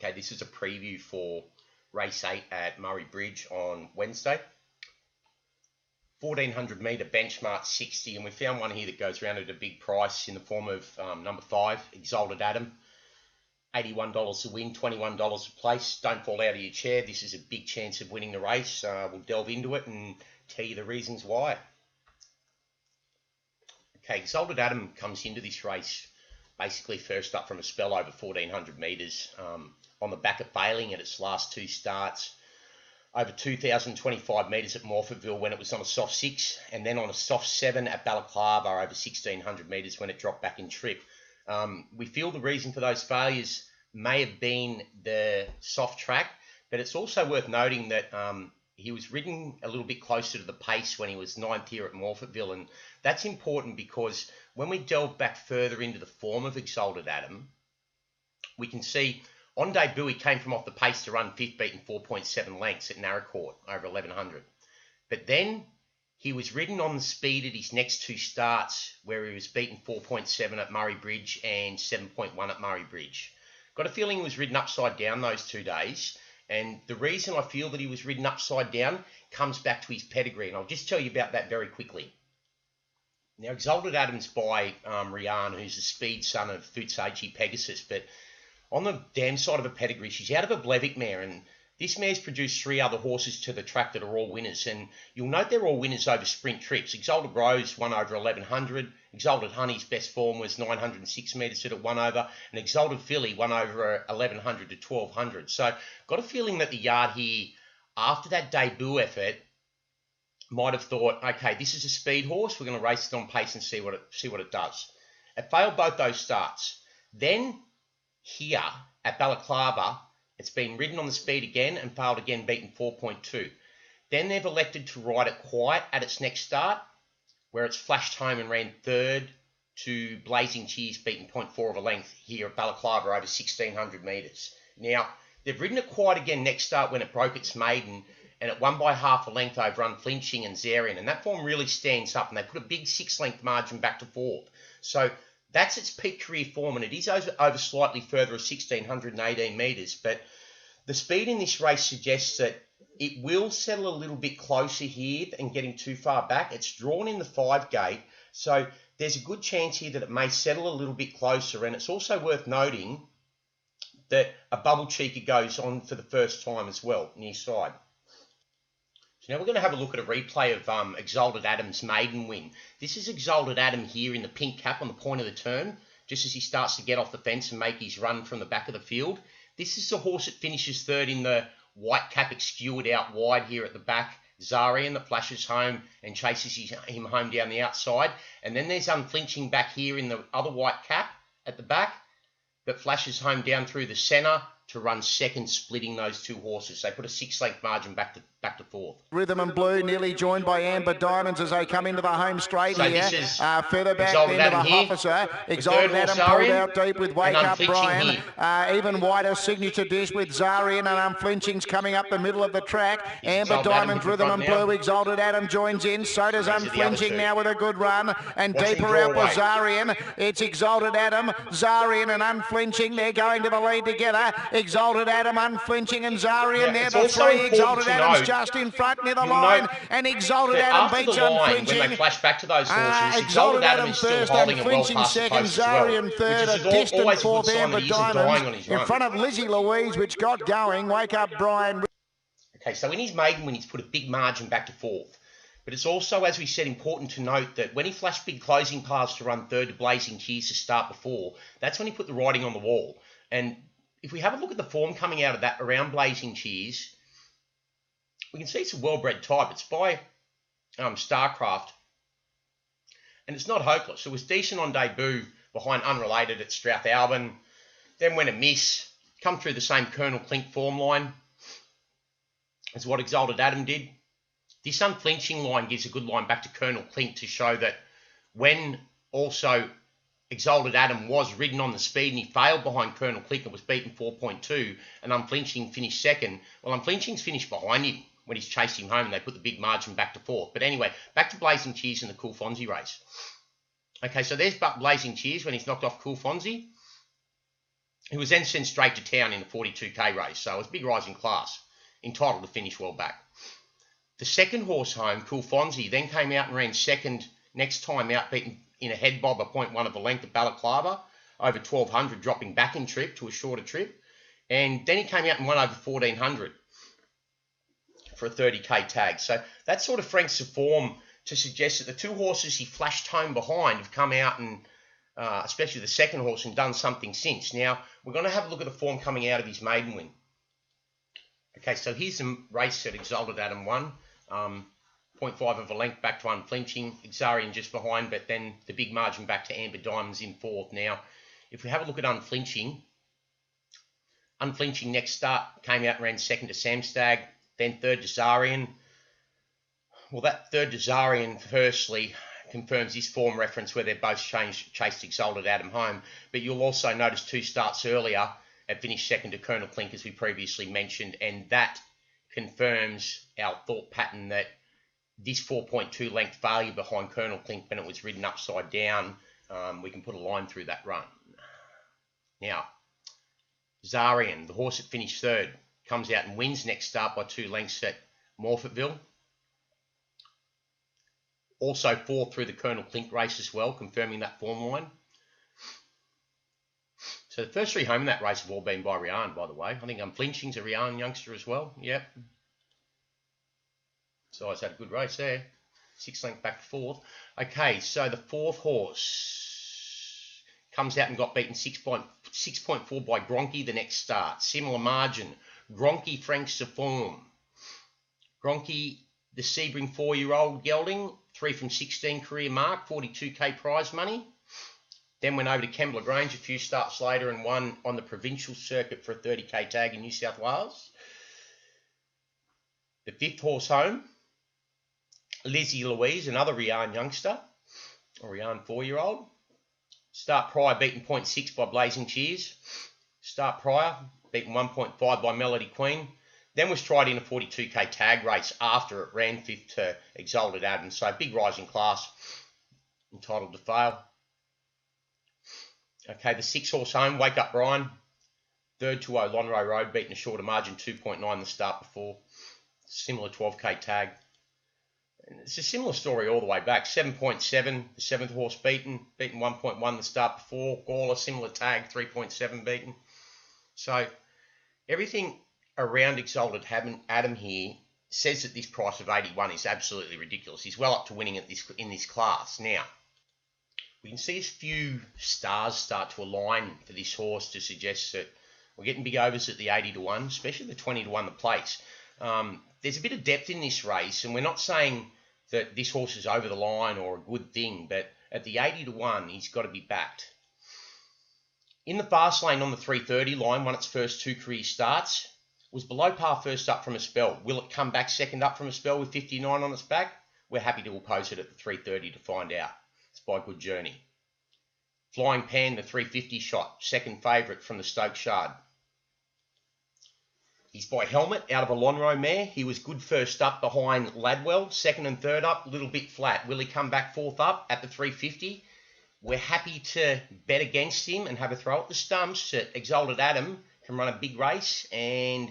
Okay, this is a preview for race 8 at Murray Bridge on Wednesday. 1400 metre benchmark 60, and we found one here that goes around at a big price in the form of number 5, Exalted Adam. $81 to win, $21 a place. Don't fall out of your chair. This is a big chance of winning the race. We'll delve into it and tell you the reasons why. Okay, Exalted Adam comes into this race basically first up from a spell over 1400 metres on the back of failing at its last 2 starts. Over 2,025 metres at Morphettville when it was on a soft 6, and then on a soft 7 at Balaclava over 1,600 metres when it dropped back in trip. We feel the reason for those failures may have been the soft track, but it's also worth noting that he was ridden a little bit closer to the pace when he was 9th here at Morphettville, and that's important because when we delve back further into the form of Exalted Adam, we can see on debut he came from off the pace to run 5th, beaten 4.7 lengths at Narracourt over 1,100. But then he was ridden on the speed at his next 2 starts where he was beaten 4.7 at Murray Bridge and 7.1 at Murray Bridge. Got a feeling he was ridden upside down those 2 days. And the reason I feel that he was ridden upside down comes back to his pedigree. And I'll just tell you about that very quickly. Now, Exalted Adam's by Rian, who's the speed son of Futsachi Pegasus. But on the dam side of a pedigree, she's out of a Blevic mare. And this mare's produced 3 other horses to the track that are all winners. And you'll note they're all winners over sprint trips. Exalted Rose won over 1,100. Exalted Honey's best form was 906 metres that it won over. And Exalted Philly won over 1,100 to 1,200. So got a feeling that the yard here, after that debut effort, might have thought, okay, this is a speed horse. We're going to race it on pace and see what it does. It failed both those starts. Then here at Balaclava, it's been ridden on the speed again and failed again, beaten 4.2. Then they've elected to ride it quiet at its next start, where it's flashed home and ran 3rd to Blazing Cheers, beaten 0.4 of a length here at Balaclava over 1,600 metres. Now, they've ridden it quiet again next start when it broke its maiden, and it won by half a length over Unflinching and Zarian, and that form really stands up, and they put a big 6-length margin back to 4th. So that's its peak career form, and it is over slightly further of 1,618 metres, but the speed in this race suggests that it will settle a little bit closer here and getting too far back. It's drawn in the 5 gate, so there's a good chance here that it may settle a little bit closer, and it's also worth noting that a bubble cheeker goes on for the first time as well, near side. So now we're going to have a look at a replay of Exalted Adam's maiden win. This is Exalted Adam here in the pink cap on the point of the turn, just as he starts to get off the fence and make his run from the back of the field. This is the horse that finishes 3rd in the white cap skewered out wide here at the back. Zarian that flashes home and chases him home down the outside. And then there's Unflinching back here in the other white cap at the back that flashes home down through the centre to run 2nd, splitting those 2 horses. They put a 6-length margin back to 4th. Rhythm and Blue nearly joined by Amber Diamonds as they come into the home straight so here. Further back into the officer. Exalted Adam pulled out deep with Wake Up Brian. Even wider Signature Dish with Zarian, and Unflinching's coming up the middle of the track. Amber Diamonds, Rhythm and Blue. Exalted Adam joins in. So does Unflinching now with a good run. And deeper out was Zarian. It's Exalted Adam, Zarian and Unflinching. They're going to the lead together. Exalted Adam, Unflinching and Zarian. They're the 3. Exalted Adam's just in front near the line, and Exalted Adam beats Unflinching. When they flash back to those horses, Exalted Adam is still holding it well past the post as well, Zarian 3rd, a distant 4th, Amber Diamonds in front of Lizzie Louise, which got going. Wake Up Brian. Okay, so in his maiden win, he's put a big margin back to 4th. But it's also, as we said, important to note that when he flashed big closing paths to run 3rd to Blazing Cheers to start before, that's when he put the writing on the wall. And if we have a look at the form coming out of that around Blazing Cheers, we can see it's a well-bred type. It's by Starcraft, and it's not hopeless. It was decent on debut behind Unrelated at Strathalbyn, then went a miss, come through the same Colonel Clink form line as what Exalted Adam did. This Unflinching line gives a good line back to Colonel Clink to show that when also Exalted Adam was ridden on the speed and he failed behind Colonel Clink and was beaten 4.2, and Unflinching finished 2nd. Well, Unflinching's finished behind him when he's chased him home and they put the big margin back to 4th. But anyway, back to Blazing Cheers in the Cool Fonzie race. Okay, so there's Blazing Cheers when he's knocked off Cool Fonzie. He was then sent straight to town in the 42k race, so it was a big rise in class, entitled to finish well back. The second horse home, Cool Fonzie, then came out and ran second next time out, beaten in a head bob, a 0.1 of a length at Balaclava, over 1200, dropping back in trip to a shorter trip. And then he came out and won over 1400 for a 30k tag. So that sort of franks the form to suggest that the two horses he flashed home behind have come out and, especially the second horse, and done something since. Now, we're going to have a look at the form coming out of his maiden win. Okay, so here's the race that Exalted Adam won. 0.5 of a length back to Unflinching, Exarian just behind, but then the big margin back to Amber Diamonds in fourth. Now, if we have a look at Unflinching next start came out and ran second to Samstag, then third to Zarian. Well, that third to Zarian firstly confirms this form reference where they're both chased Exalted Adam home, but you'll also notice 2 starts earlier had finished second to Colonel Clink, as we previously mentioned, and that confirms our thought pattern that this 4.2 length failure behind Colonel Clink when it was ridden upside down, we can put a line through that run. Now, Zarian, the horse that finished third, comes out and wins next start by 2 lengths at Morphettville. Also fourth through the Colonel Clink race as well, confirming that form line. So the first 3 home in that race have all been by Rian, by the way. I think Unflinching's a Rian youngster as well. Yep. So I had a good race there. 6 lengths back to fourth. Okay, so the fourth horse comes out and got beaten 6.4 by Gronky the next start. Similar margin. Gronky franks the form. Gronky, the Sebring 4-year-old gelding, 3 from 16 career mark, 42k prize money. Then went over to Kembla Grange a few starts later and won on the provincial circuit for a 30k tag in New South Wales. The 5th horse home, Lizzie Louise, another Rian youngster, a Rian 4-year-old. Start prior beaten 0.6 by Blazing Cheers. Start prior beaten 1.5 by Melody Queen. Then was tried in a 42k tag race after it ran 5th to Exalted Adam. So big rise in class, entitled to fail. Okay, the 6th horse home, Wake Up Brian. 3rd to Lonro Road, beaten a shorter margin, 2.9 the start before. Similar 12k tag. And it's a similar story all the way back. 7.7, the 7th horse beaten 1.1 the start before. Gawler, similar tag, 3.7 beaten. So everything around Exalted Adam here says that this price of 81 is absolutely ridiculous. He's well up to winning in this class. Now, we can see a few stars start to align for this horse to suggest that we're getting big overs at the 80 to 1, especially the 20 to 1 the place. There's a bit of depth in this race, and we're not saying that this horse is over the line or a good thing, but at the 80 to 1, he's got to be backed. In the fast lane on the 330 line, won its first 2 career starts, was below par first up from a spell. Will it come back second up from a spell with 59 on its back? We're happy to oppose it at the 330 to find out. It's by Good Journey. Flying Pan, the 350 shot, second favourite from the Stoke Shard. He's by Helmet out of a Lonro mare. He was good first up behind Ladwell. Second and third up, a little bit flat. Will he come back fourth up at the 350? We're happy to bet against him and have a throw at the stumps that Exalted Adam can run a big race and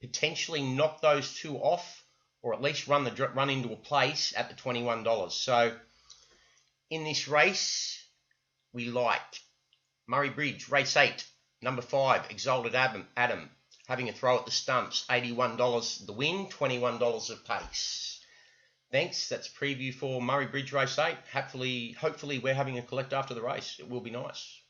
potentially knock those 2 off, or at least run into a place at the $21. So in this race, we liked Murray Bridge, race 8, number 5, Exalted Adam, having a throw at the stumps, $81 the win, $21 of pace. Thanks, that's a preview for Murray Bridge race 8. Hopefully we're having a collect after the race. It will be nice.